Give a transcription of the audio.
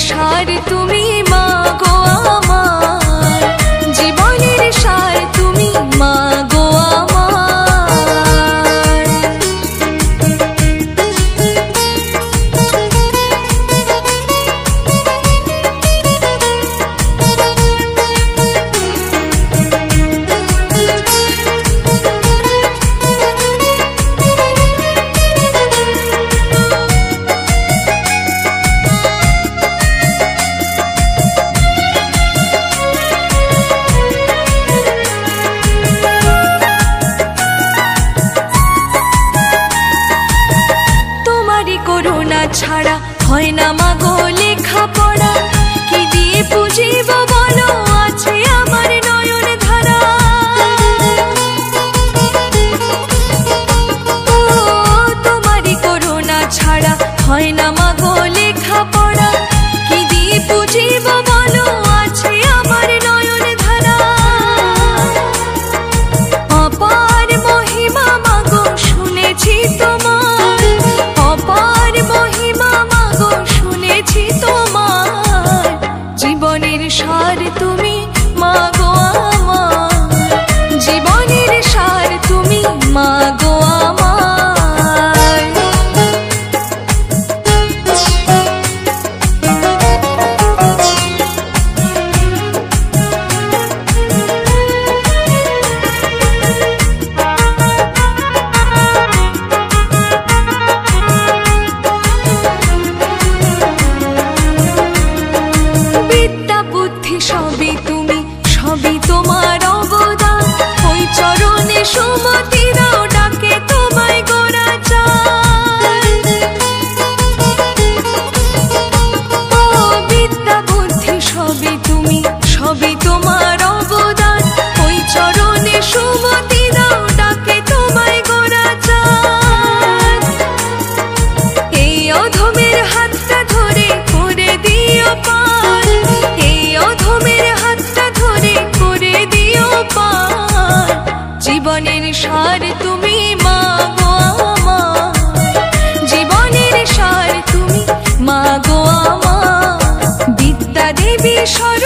সার তুমি মা গো আমার, জীবনের সার তুমি মা গো আমার। ছাড়া হয় না মাগো লেখা পড়া, কি দিয়ে পুজিব বলো আছে আমার নয়ন ধারা। ও তোমারই করুণা ছাড়া হয় না মাগো লেখা পড়া, কি দিয়ে পুজিব বলো আছে আমার নয়ন ধারা। অপার মহিমা মাগো শুনেছি তোমার, অপার মহিমা মাগো শুনেছি তোমার, জীবনের সার তুমি মাগো আমার, জীবনের সার তুমি মাগো আমার। সবই তুমি, সবই তোমার অবদান, ওই চরণে সুমতি দাও ডাকে তোমায় গোরা চায়। ও বিদ্যা বুদ্ধি সবই তুমি, সবই তোমার অবদান, ওই চরণে সুমতি দাও ডাকে তোমায় গোরা চায়। এই অধমের হাতটা ধরে করে দিও পার, এই অধমের হাতটা ধরে করে দিও পার, জীবনের সার তুমি মাগো আমার, জীবনের সার তুমি মাগো আমার। বিদ্যা দেবী সর